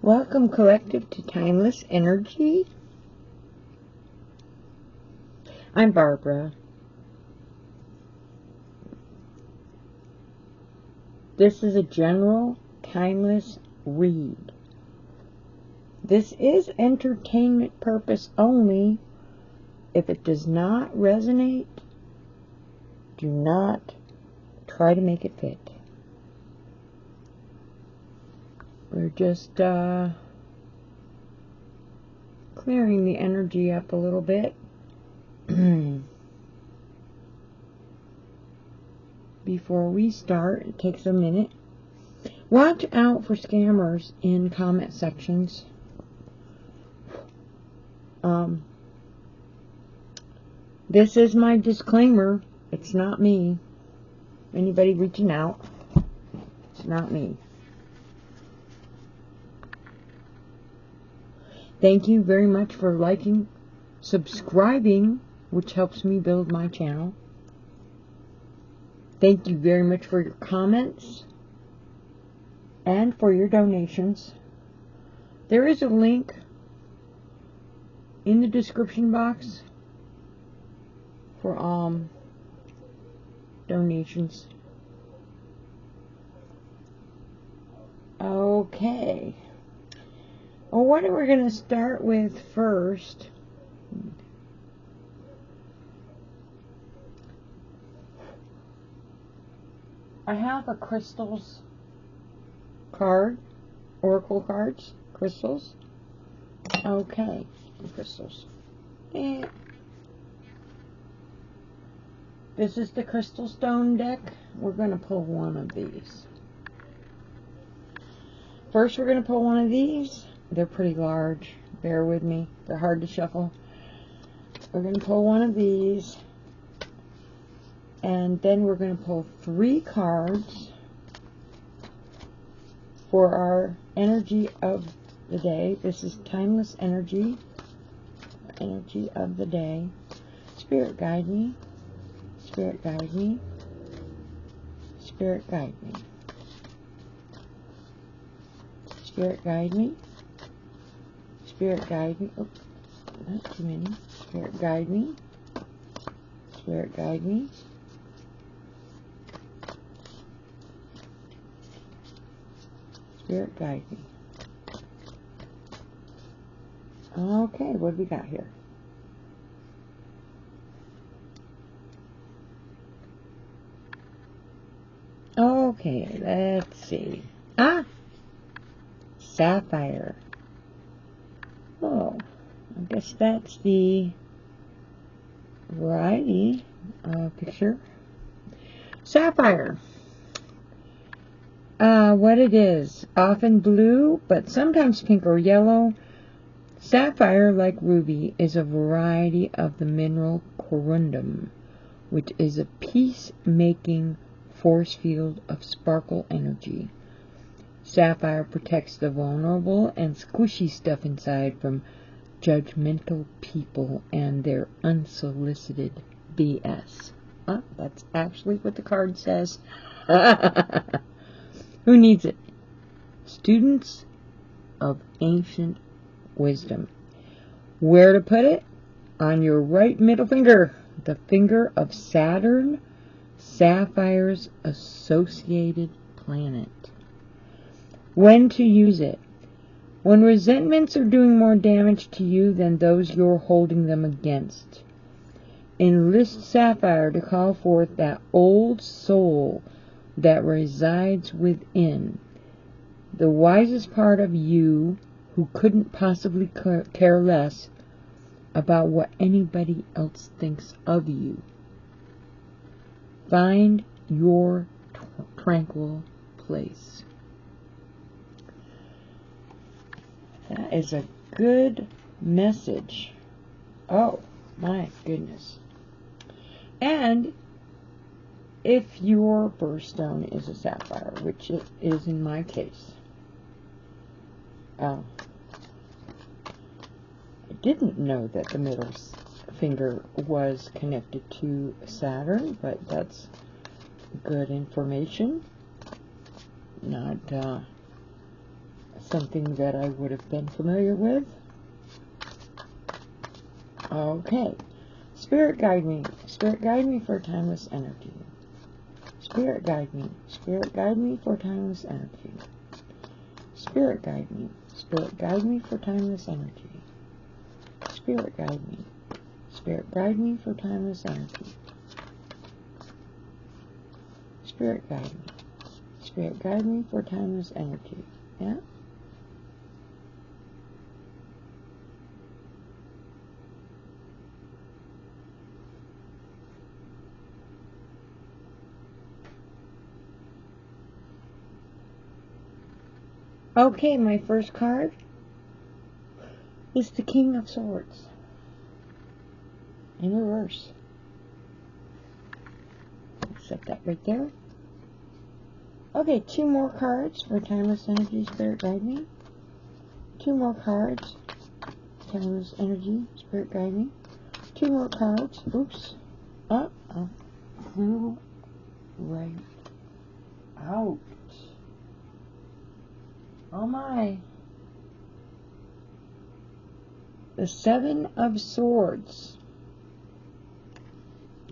Welcome, Collective, to Timeless Energy. I'm Barbara. This is a general, timeless read. This is entertainment purpose only. If it does not resonate, do not try to make it fit. We're just clearing the energy up a little bit. Before we start, it takes a minute. Watch out for scammers in comment sections. This is my disclaimer. It's not me. Anybody reaching out, it's not me. Thank you very much for liking, subscribing, which helps me build my channel. Thank you very much for your comments and for your donations. There is a link in the description box for donations. Okay. Well, what are we going to start with first? I have a crystals card, oracle cards, crystals. Okay, crystals. This is the crystal stone deck. We're going to pull one of these. First, we're going to pull one of these. They're pretty large. Bear with me. They're hard to shuffle. We're going to pull one of these. And then we're going to pull 3 cards for our energy of the day. This is timeless energy. Energy of the day. Spirit guide me. Spirit guide me. Spirit guide me. Spirit guide me. Spirit guide me. Oops, not too many. Spirit guide me. Spirit guide me. Spirit guide me. Okay, what do we got here? Okay, let's see. Sapphire. Oh, I guess that's the variety picture. Sapphire. What it is, often blue, but sometimes pink or yellow. Sapphire, like ruby, is a variety of the mineral corundum, which is a peace-making force field of sparkle energy. Sapphire protects the vulnerable and squishy stuff inside from judgmental people and their unsolicited BS. That's actually what the card says. Who needs it? Students of ancient wisdom. Where to put it? On your right middle finger, the finger of Saturn, Sapphire's associated planet. When to use it? When resentments are doing more damage to you than those you're holding them against. Enlist Sapphire to call forth that old soul that resides within, the wisest part of you who couldn't possibly care less about what anybody else thinks of you. Find your tranquil place. That is a good message. Oh, my goodness. And if your birthstone is a sapphire, which it is in my case, I didn't know that the middle finger was connected to Saturn, but that's good information. Not something that I would have been familiar with. Okay. Spirit guide me. Spirit guide me for timeless energy. Spirit guide me. Spirit guide me for timeless energy. Spirit guide me. Spirit guide me for timeless energy. Spirit guide me. Spirit guide me for timeless energy. Spirit guide me. Spirit guide me for timeless energy. Yeah? Okay, my first card is the King of Swords in reverse. Set that right there. Okay, 2 more cards for timeless energy, spirit guide me. 2 more cards, timeless energy, spirit guide me. 2 more cards. Oops. Up. Flew right out. Oh my. The 7 of Swords.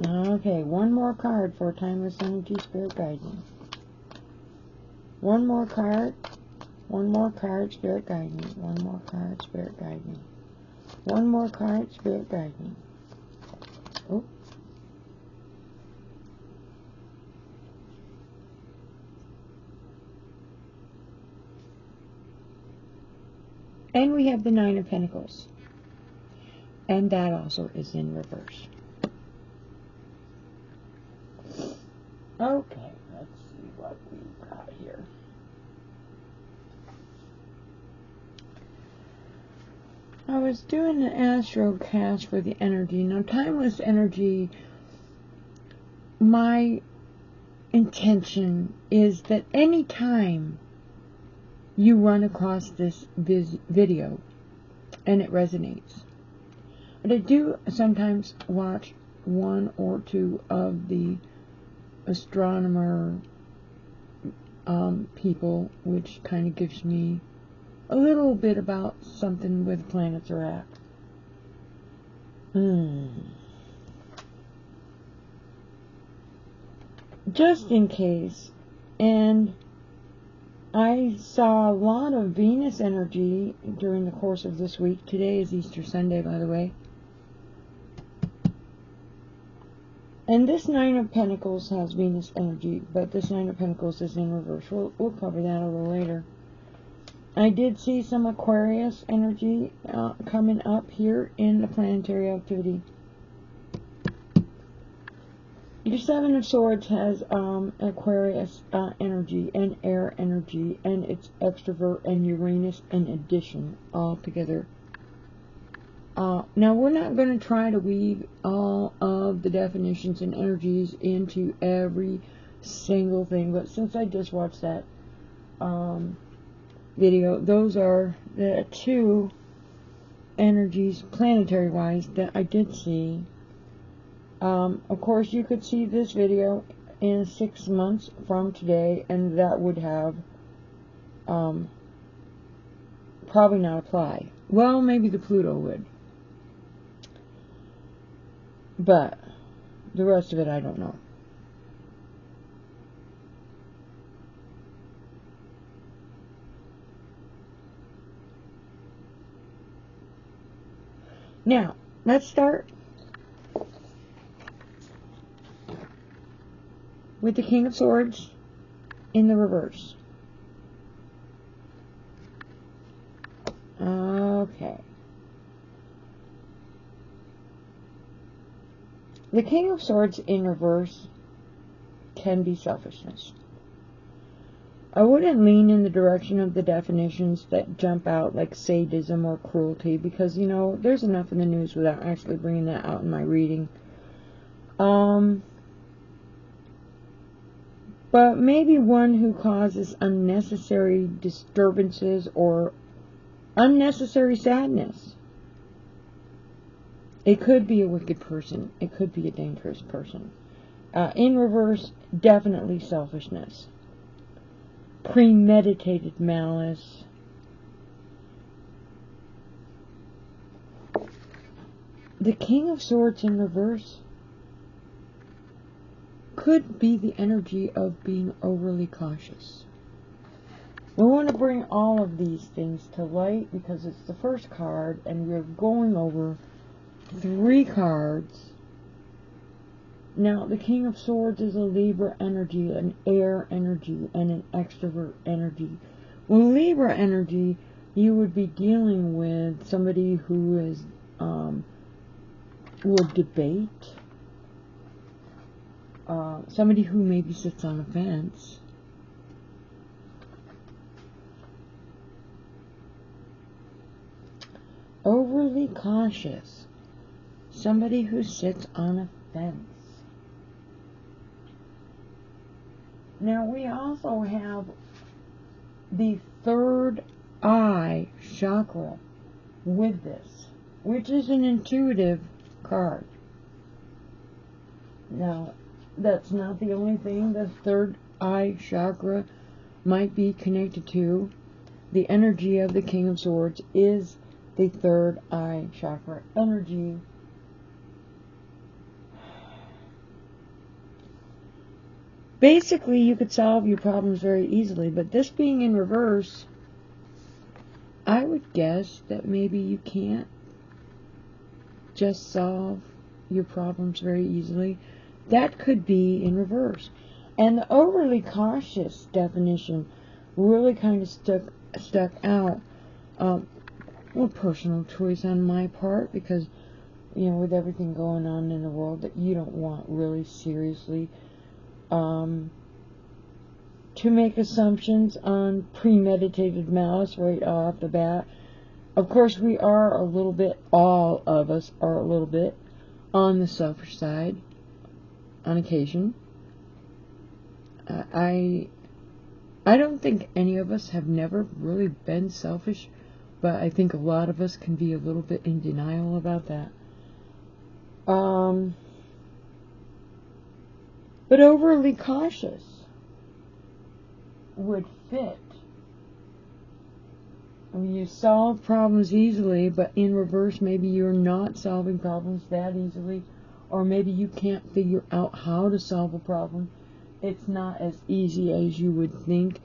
Okay, 1 more card for timeless energy, spirit guide me. 1 more card. 1 more card, spirit guide me. 1 more card, spirit guide me. 1 more card, spirit guide me. Oh. And we have the 9 of Pentacles. And that also is in reverse. Okay, let's see what we've got here. I was doing an astro cast for the energy. Now, timeless energy, my intention is that any time you run across this video and it resonates, but I do sometimes watch 1 or 2 of the astronomer people, which kind of gives me a little bit about something where the planets are at. Just in case. And I saw a lot of Venus energy during the course of this week. Today is Easter Sunday, by the way. And this 9 of Pentacles has Venus energy, but this 9 of Pentacles is in reverse. We'll cover that a little later. I did see some Aquarius energy coming up here in the planetary activity. Your 7 of Swords has Aquarius energy and air energy, and it's extrovert and Uranus in addition all together. Now, we're not going to try to weave all of the definitions and energies into every single thing, but since I just watched that video, those are the 2 energies, planetary-wise, that I did see. Of course, you could see this video in 6 months from today, and that would have probably not apply. Well, maybe the Pluto would. But the rest of it, I don't know. Now, let's start with the King of Swords in the reverse. Okay. The King of Swords in reverse can be selfishness. I wouldn't lean in the direction of the definitions that jump out like sadism or cruelty, because, you know, there's enough in the news without actually bringing that out in my reading. But maybe one who causes unnecessary disturbances or unnecessary sadness. It could be a wicked person. It could be a dangerous person. In reverse, definitely selfishness. Premeditated malice. the King of Swords in reverse could be the energy of being overly cautious. We want to bring all of these things to light because it's the first card and we're going over 3 cards. Now, the King of Swords is a Libra energy, an air energy, and an extrovert energy. With Libra energy, you would be dealing with somebody who is will debate, somebody who maybe sits on a fence. Overly cautious, somebody who sits on a fence. Now we also have the third eye chakra with this, which is an intuitive card. Now, that's not the only thing the third eye chakra might be connected to. The energy of the King of Swords is the third eye chakra energy. Basically, you could solve your problems very easily, but this being in reverse, I would guess that maybe you can't just solve your problems very easily. That could be in reverse. And the overly cautious definition really kind of stuck out. Well, personal choice on my part, because, you know, with everything going on in the world that you don't want really seriously to make assumptions on premeditated malice right off the bat. Of course, we are a little bit, all of us are a little bit on the selfish side on occasion. I don't think any of us have never really been selfish, but I think a lot of us can be a little bit in denial about that. But overly cautious would fit. I mean, you solve problems easily, but in reverse, maybe you're not solving problems that easily, or maybe you can't figure out how to solve a problem. It's not as easy as you would think,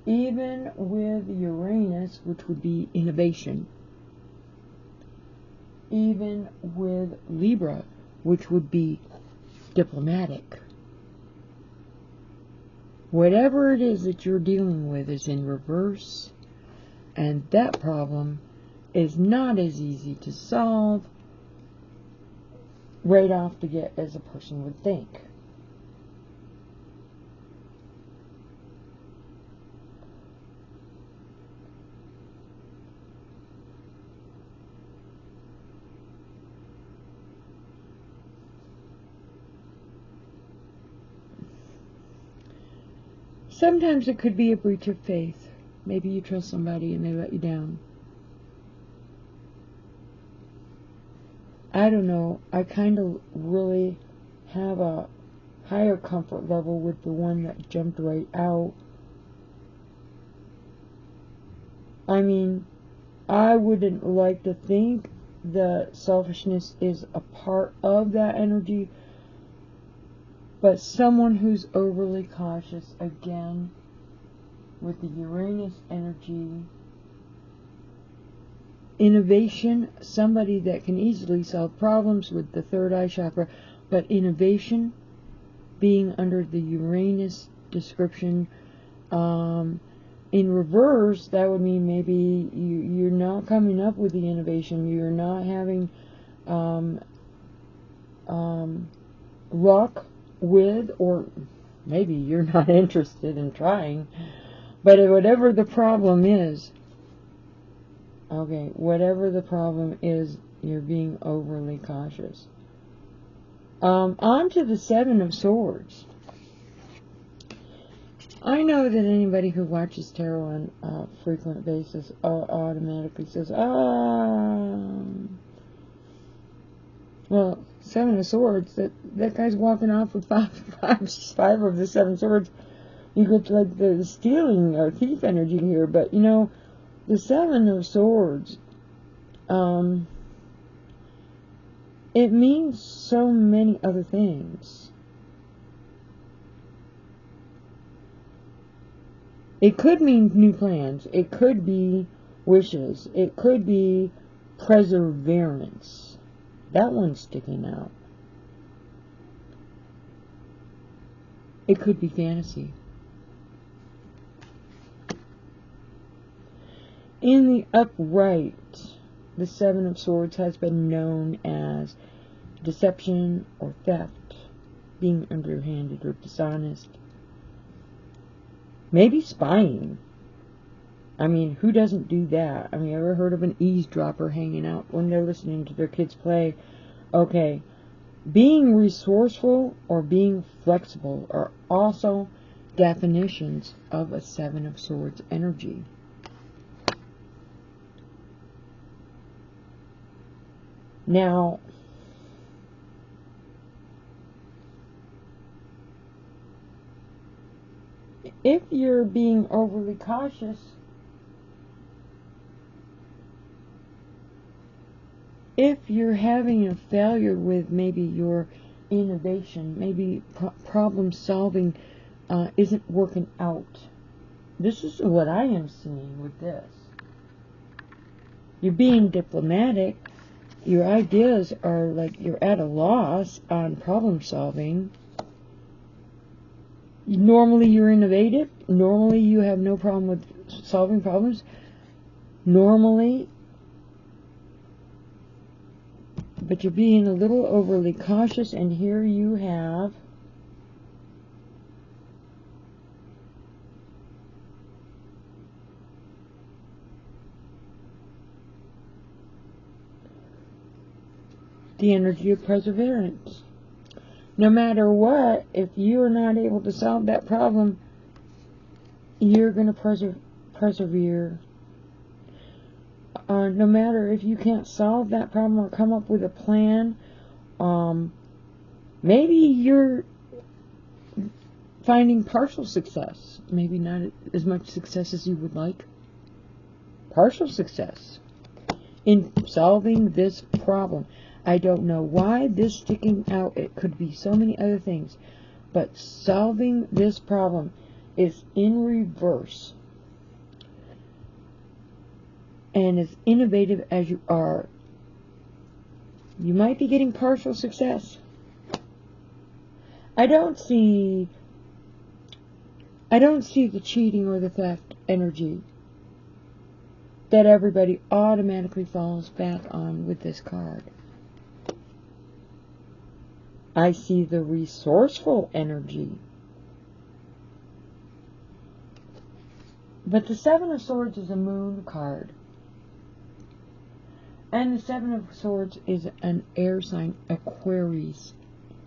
even with Uranus, which would be innovation. Even with Libra, which would be diplomatic. Whatever it is that you're dealing with is in reverse, and that problem is not as easy to solve right off the get as a person would think. Sometimes it could be a breach of faith. Maybe you trust somebody and they let you down. I don't know. I kind of really have a higher comfort level with the one that jumped right out. I mean, I wouldn't like to think that selfishness is a part of that energy, but someone who's overly cautious, again, with the Uranus energy, innovation, somebody that can easily solve problems with the third eye chakra, but innovation being under the Uranus description, in reverse, that would mean maybe you're not coming up with the innovation, you're not having luck with, or maybe you're not interested in trying, but whatever the problem is, okay, whatever the problem is, you're being overly cautious. On to the Seven of Swords. I know that anybody who watches tarot on a frequent basis automatically says, well, Seven of Swords, that guy's walking off with five of the 7 swords. You get like the stealing or thief energy here, but you know, the 7 of Swords, it means so many other things. It could mean new plans. It could be wishes. It could be perseverance. That one's sticking out. It could be fantasy. In the upright, the Seven of Swords has been known as deception or theft, being underhanded or dishonest. Maybe spying. I mean, who doesn't do that? I mean, ever heard of an eavesdropper hanging out when they're listening to their kids play? Okay. Being resourceful or being flexible are also definitions of a Seven of Swords energy. Now, if you're being overly cautious, if you're having a failure with maybe your innovation, maybe problem solving isn't working out. This is what I am seeing with this. You're being diplomatic. Your ideas are like you're at a loss on problem solving. Normally you're innovative. Normally you have no problem with solving problems. Normally, but you're being a little overly cautious, and here you have the energy of perseverance. No matter what, if you're not able to solve that problem, you're going to persevere. No matter if you can't solve that problem or come up with a plan, maybe you're finding partial success. Maybe not as much success as you would like. Partial success in solving this problem. I don't know why this sticking out. It could be so many other things. But solving this problem is in reverse. And as innovative as you are, you might be getting partial success. I don't see the cheating or the theft energy that everybody automatically falls back on with this card. I see the resourceful energy. But the Seven of Swords is a moon card. And the Seven of Swords is an air sign Aquarius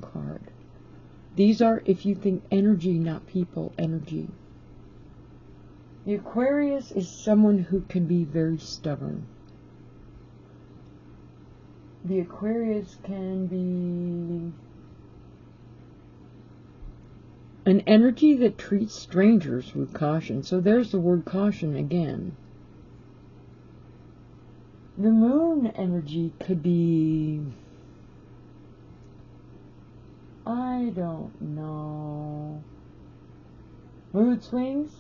card. These are, if you think energy, not people, energy. The Aquarius is someone who can be very stubborn. The Aquarius can be an energy that treats strangers with caution. So there's the word caution again. The moon energy could be, I don't know, mood swings.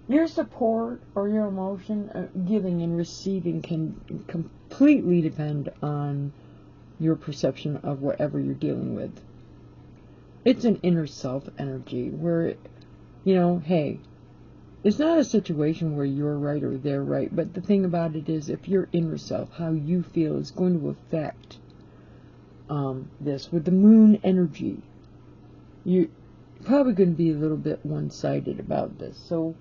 Your support or your emotion, giving and receiving, can completely depend on your perception of whatever you're dealing with. It's an inner self energy where, you know, hey, it's not a situation where you're right or they're right, but the thing about it is, if your inner self, how you feel, is going to affect this. With the moon energy, you're probably going to be a little bit one-sided about this. So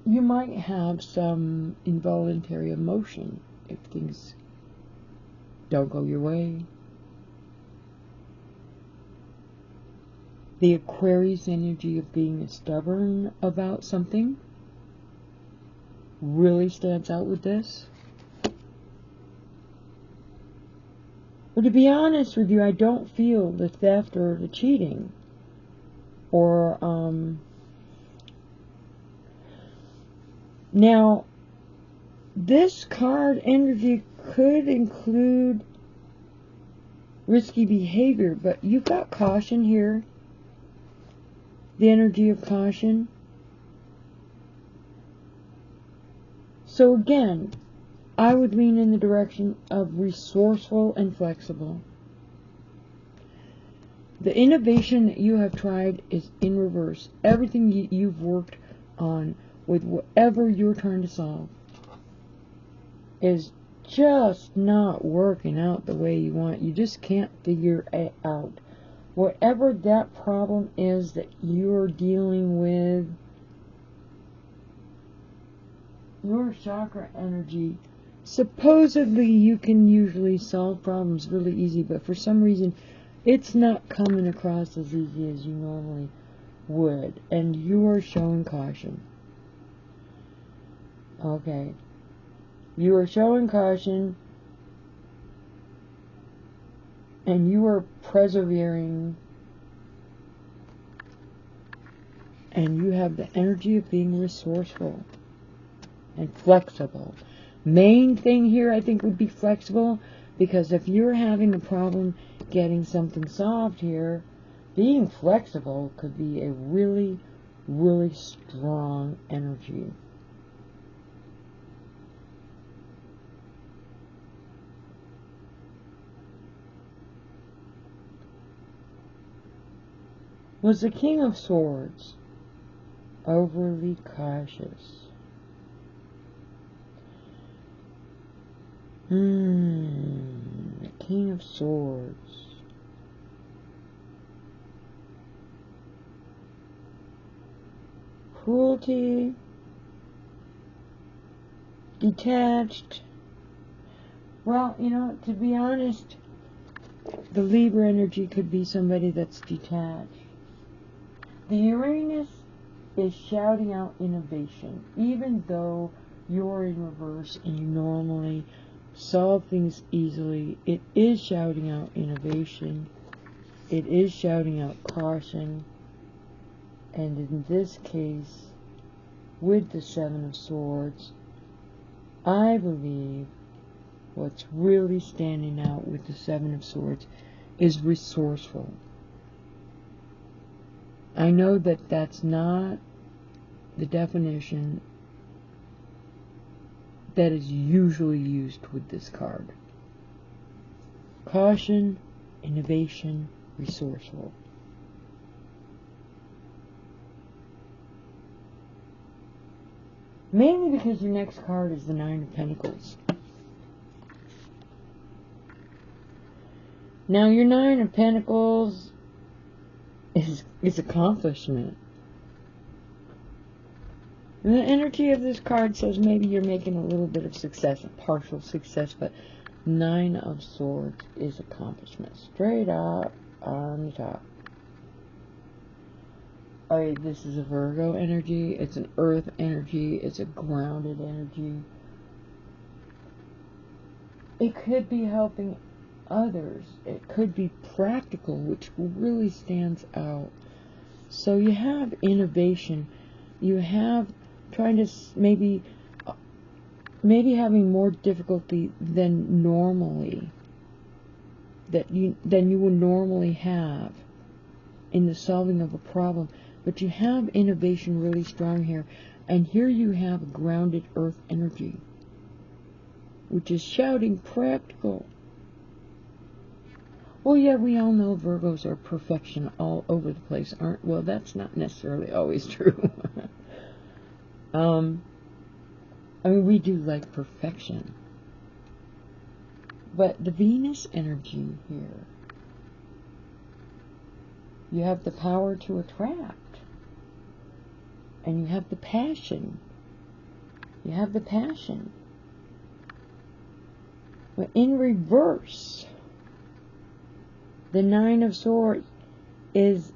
you might have some involuntary emotion if things don't go your way. The Aquarius energy of being stubborn about something really stands out with this. But to be honest with you, I don't feel the theft or the cheating or now this card energy could include risky behavior, but you've got caution here. The energy of caution. So again, I would lean in the direction of resourceful and flexible. The innovation that you have tried is in reverse. Everything you've worked on with whatever you're trying to solve is just not working out the way you want. You just can't figure it out. Whatever that problem is that you're dealing with, your chakra energy, supposedly you can usually solve problems really easy, but for some reason it's not coming across as easy as you normally would, and you are showing caution. Okay. You are showing caution, and you are persevering, and you have the energy of being resourceful and flexible. Main thing here, I think, would be flexible, because if you're having a problem getting something solved here, being flexible could be a really, really strong energy. Was the King of Swords overly cautious? The King of Swords. Cruelty. Detached. Well, you know, to be honest, the Libra energy could be somebody that's detached. The Uranus is shouting out innovation, even though you're in reverse and you normally solve things easily. It is shouting out innovation. It is shouting out caution. And in this case, with the Seven of Swords, I believe what's really standing out with the Seven of Swords is resourceful. I know that that's not the definition that is usually used with this card. Caution, innovation, resourceful. Mainly because your next card is the Nine of Pentacles. Now your Nine of Pentacles is accomplishment. And the energy of this card says maybe you're making a little bit of success, a partial success, but Nine of Swords is accomplishment. Straight up on the top. Alright, this is a Virgo energy. It's an earth energy. It's a grounded energy. It could be helping others. It could be practical, which really stands out. So you have innovation. You have trying to maybe having more difficulty than normally, than you would normally have in the solving of a problem. But you have innovation really strong here, and here you have a grounded earth energy, which is shouting practical. Well, yeah, we all know Virgos are perfection all over the place, aren't? Well, that's not necessarily always true. I mean, we do like perfection. But the Venus energy here, you have the power to attract. And you have the passion. You have the passion. But in reverse, the Nine of Swords is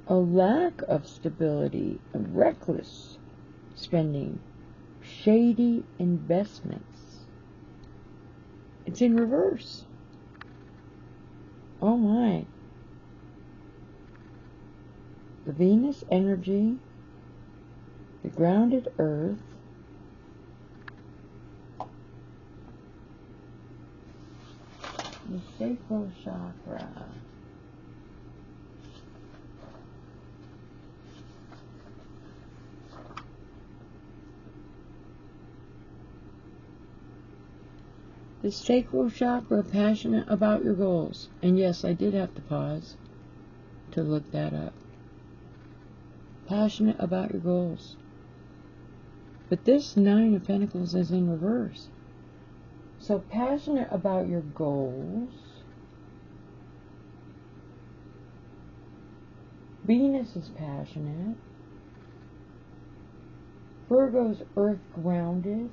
a lack of stability, a reckless spending, shady investments. It's in reverse. Oh my. The Venus energy, the grounded earth, the sacral chakra. The sacral chakra, passionate about your goals. And yes, I did have to pause to look that up. Passionate about your goals. But this Nine of Pentacles is in reverse. So passionate about your goals. Venus is passionate. Virgo's earth grounded.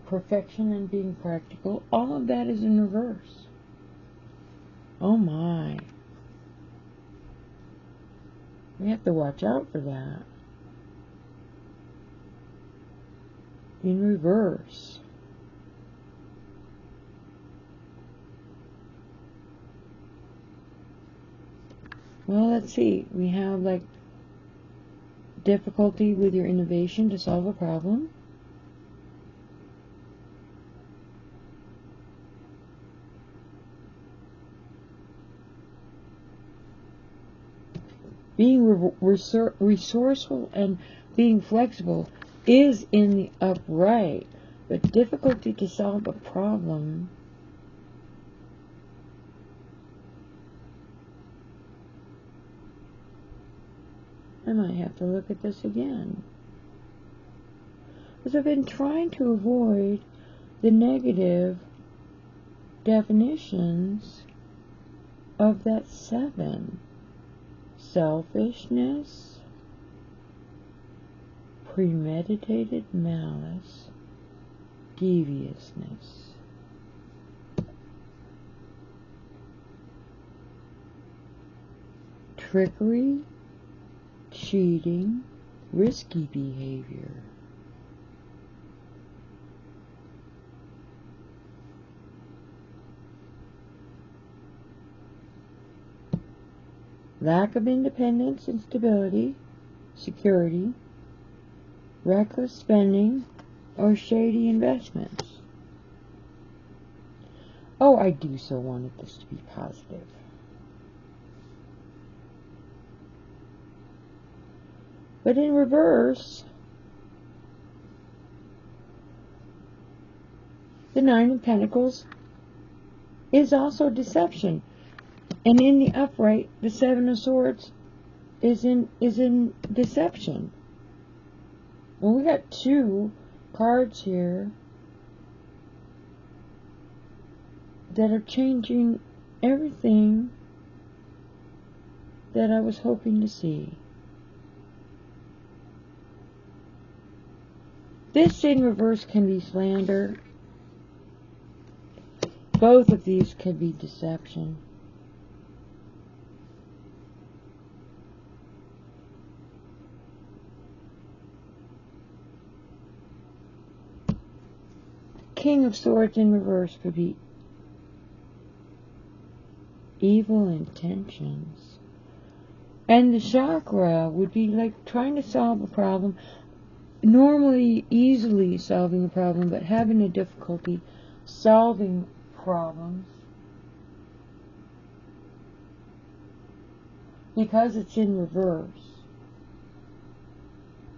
Perfection and being practical. All of that is in reverse. Oh my. We have to watch out for that. In reverse. Well, let's see. We have like difficulty with your innovation to solve a problem. Being resourceful and being flexible is in the upright, but difficulty to solve a problem. I might have to look at this again. Because I've been trying to avoid the negative definitions of that 7. Selfishness, premeditated malice, deviousness. Trickery, cheating, risky behavior. Lack of independence and stability, security, reckless spending, or shady investments. Oh, I do so wanted this to be positive. But in reverse, the Nine of Pentacles is also deception. And in the upright, the 7 of Swords is in deception. Well, we got 2 cards here that are changing everything that I was hoping to see. This in reverse can be slander. Both of these can be deception. King of Swords in reverse could be evil intentions. And the chakra would be like trying to solve a problem, normally easily solving a problem, but having a difficulty solving problems because it's in reverse.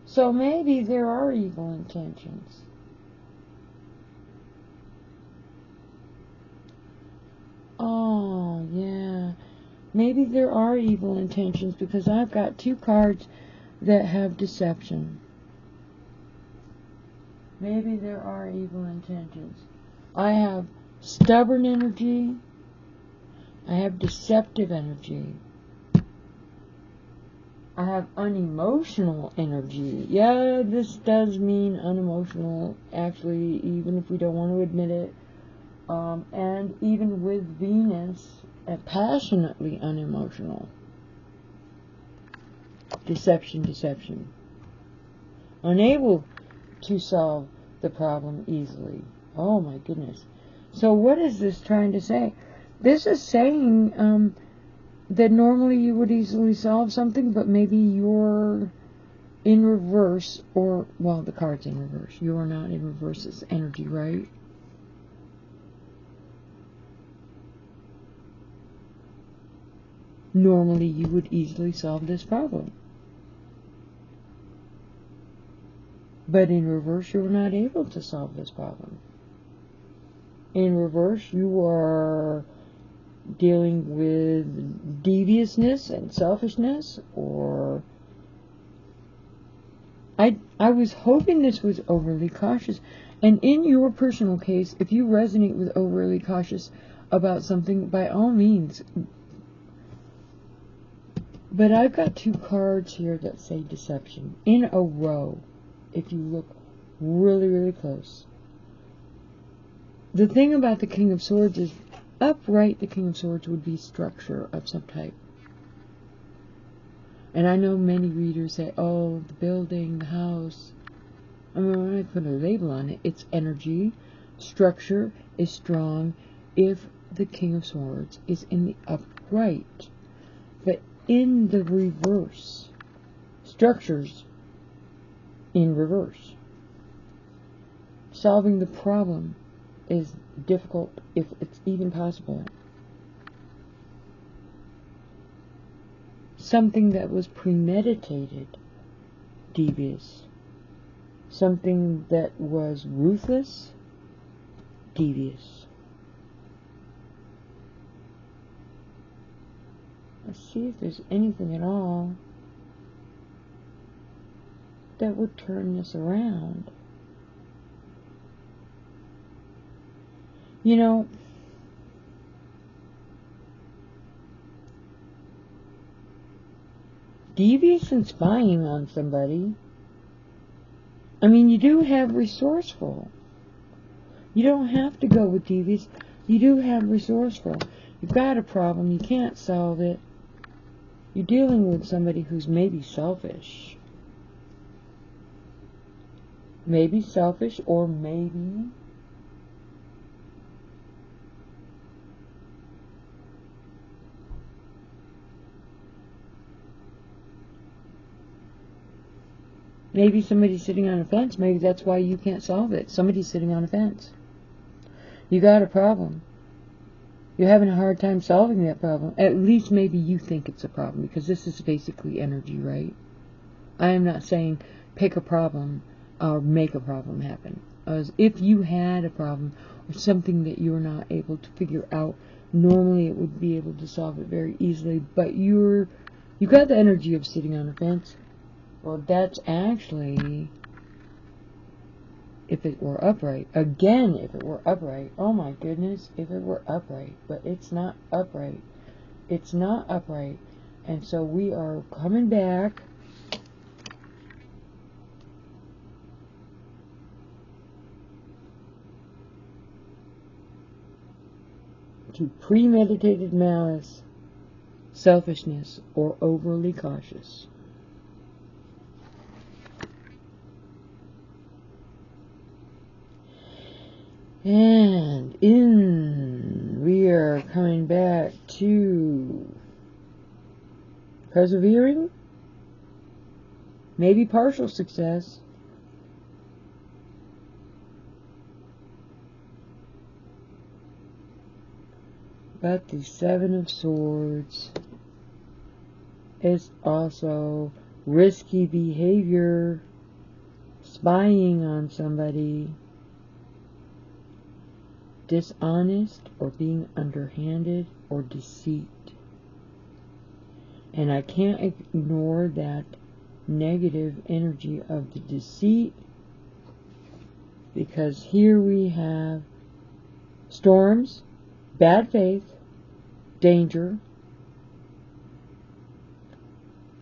So maybe there are evil intentions. Oh, yeah. Maybe there are evil intentions because I've got 2 cards that have deception. Maybe there are evil intentions. I have stubborn energy. I have deceptive energy. I have unemotional energy. Yeah, this does mean unemotional, actually, even if we don't want to admit it. And even with Venus, passionately unemotional. Deception, deception. Unable to solve the problem easily. Oh my goodness. So what is this trying to say? This is saying that normally you would easily solve something, but maybe you're in reverse, or, well, the card's in reverse. You're not in reverse. It's energy, right? normally you would easily solve this problem. But in reverse, you're not able to solve this problem. In reverse, you are dealing with deviousness and selfishness, or I was hoping this was overly cautious. And in your personal case, if you resonate with overly cautious about something, by all means. But I've got two cards here that say deception in a row, if you look really, really close. The thing about the King of Swords is, upright, the King of Swords would be structure of some type. And I know many readers say, oh, the building, the house. I mean, when I put a label on it, it's energy. Structure is strong if the King of Swords is in the upright. But in the reverse, structures in reverse. Solving the problem is difficult, if it's even possible. Something that was premeditated, devious. Something that was ruthless, devious. Let's see if there's anything at all that would turn this around. You know, devious and spying on somebody. I mean, you do have resourceful. You don't have to go with devious. You do have resourceful. You've got a problem. You can't solve it. You're dealing with somebody who's maybe selfish. Maybe selfish, or maybe somebody's sitting on a fence. Maybe that's why you can't solve it. Somebody's sitting on a fence. You got a problem. You're having a hard time solving that problem. At least maybe you think it's a problem, because this is basically energy, right? I am not saying pick a problem or make a problem happen. As if you had a problem or something that you're not able to figure out, normally it would be able to solve it very easily, but you got the energy of sitting on a fence. Well, that's actually, if it were upright. Again, if it were upright. Oh my goodness, if it were upright. But it's not upright. It's not upright. And so we are coming back to premeditated malice, selfishness, or overly cautious. And we are coming back to persevering, maybe partial success. But the Seven of Swords is also risky behavior, spying on somebody, dishonest, or being underhanded, or deceit. And I can't ignore that negative energy of the deceit, because here we have storms, bad faith, danger,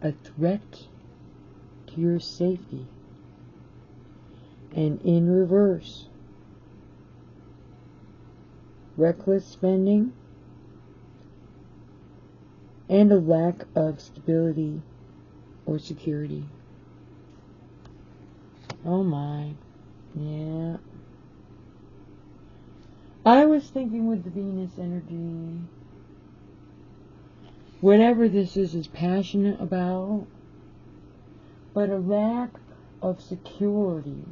a threat to your safety, and in reverse, reckless spending, and a lack of stability or security. Oh my, yeah. I was thinking with the Venus energy, whatever this is passionate about, but a lack of security.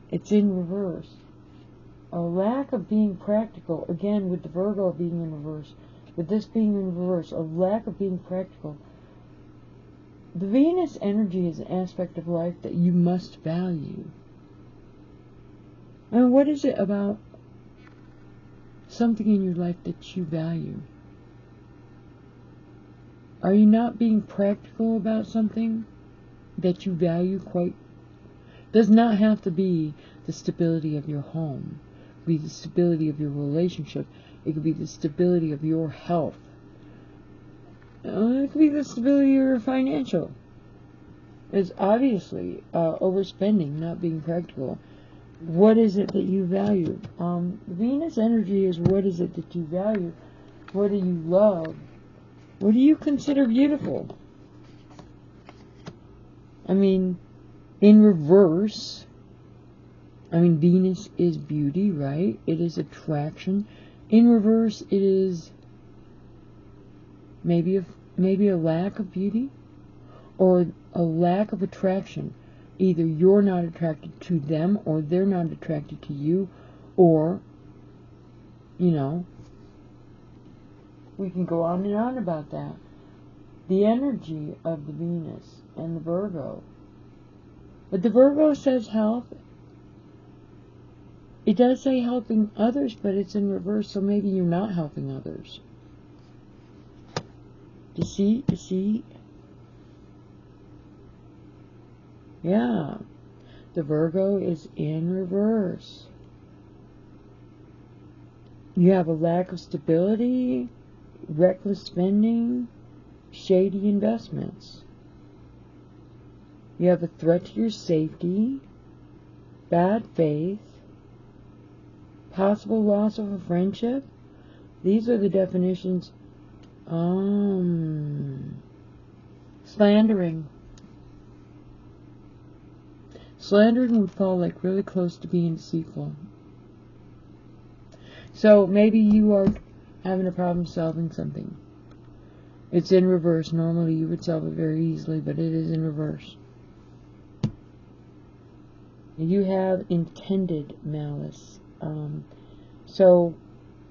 It's in reverse. A lack of being practical, again with the Virgo being in reverse, with this being in reverse, a lack of being practical. The Venus energy is an aspect of life that you must value. And what is it about something in your life that you value? Are you not being practical about something that you value quite? Does not have to be the stability of your home. It could be the stability of your relationship. It could be the stability of your health. It could be the stability of your financial. It's obviously overspending, not being practical. What is it that you value? Venus energy is what is it that you value? What do you love? What do you consider beautiful? I mean, in reverse, Venus is beauty, right? It is attraction. In reverse, it is maybe a lack of beauty or a lack of attraction. Either you're not attracted to them or they're not attracted to you, or, we can go on and on about that. The energy of the Venus and the Virgo. But the Virgo says health. It does say helping others, but it's in reverse, so maybe you're not helping others. Deceit. Yeah. The Virgo is in reverse. You have a lack of stability, reckless spending, shady investments. You have a threat to your safety, bad faith, possible loss of a friendship. These are the definitions. Slandering. Slandering would fall like really close to being deceitful. So maybe you are having a problem solving something. It's in reverse. Normally you would solve it very easily, but it is in reverse. You have intended malice. So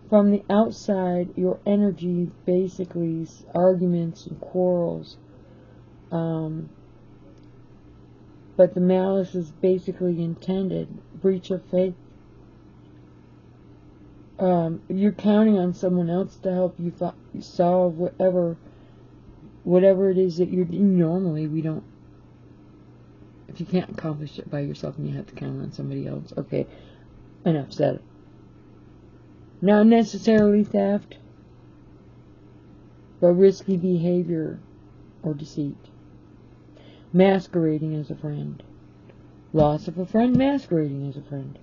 from the outside, your energy basically is arguments and quarrels. But the malice is basically intended. Breach of faith. You're counting on someone else to help you solve whatever it is that you're doing. Normally, we don't. If you can't accomplish it by yourself and you have to count on somebody else. Okay, enough said. Not necessarily theft, but risky behavior or deceit. Masquerading as a friend. Loss of a friend, masquerading as a friend.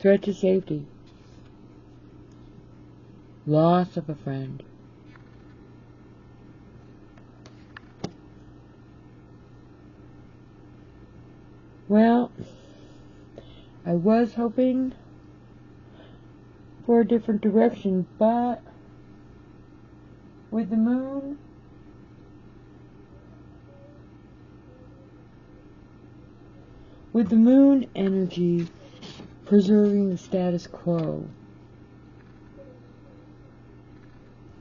Threat to safety. Loss of a friend. Well, I was hoping for a different direction, but with the moon energy preserving the status quo,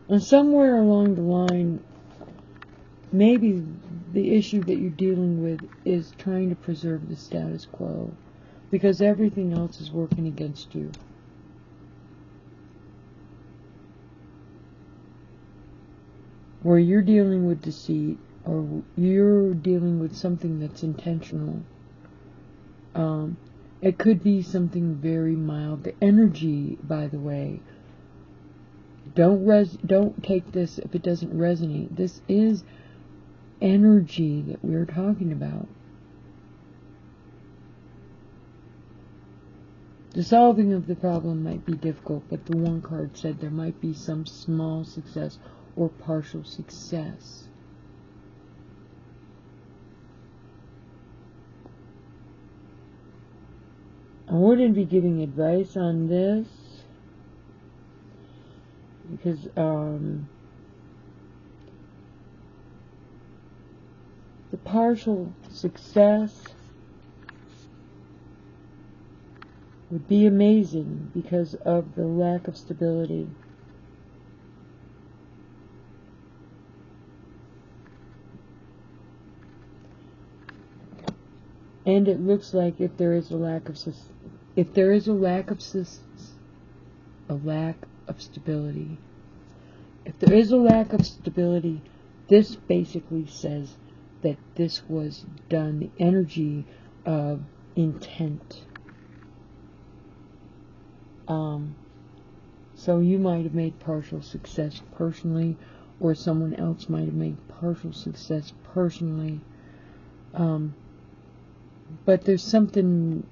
and somewhere along the line, maybe the issue that you're dealing with is trying to preserve the status quo because everything else is working against you. Where you're dealing with deceit, or you're dealing with something that's intentional. It could be something very mild. The energy, by the way, don't take this if it doesn't resonate. This is energy that we're talking about. The solving of the problem might be difficult, but the one card said there might be some small success or partial success. I wouldn't be giving advice on this because the partial success would be amazing because of the lack of stability. And it looks like if there is a lack of stability, this basically says that this was done, the energy of intent. So you might have made partial success personally, or someone else might have made partial success personally. But there's something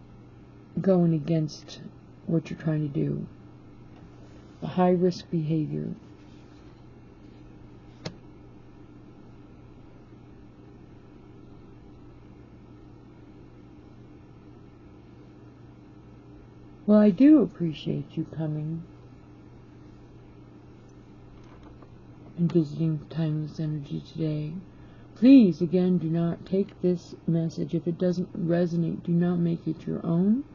going against what you're trying to do. A high-risk behavior. Well, I do appreciate you coming and visiting Timeless Energy today. Please, again, do not take this message. If it doesn't resonate, do not make it your own.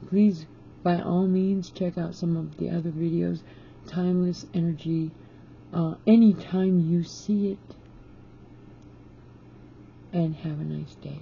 Please, by all means, check out some of the other videos. Timeless Energy, anytime you see it. And have a nice day.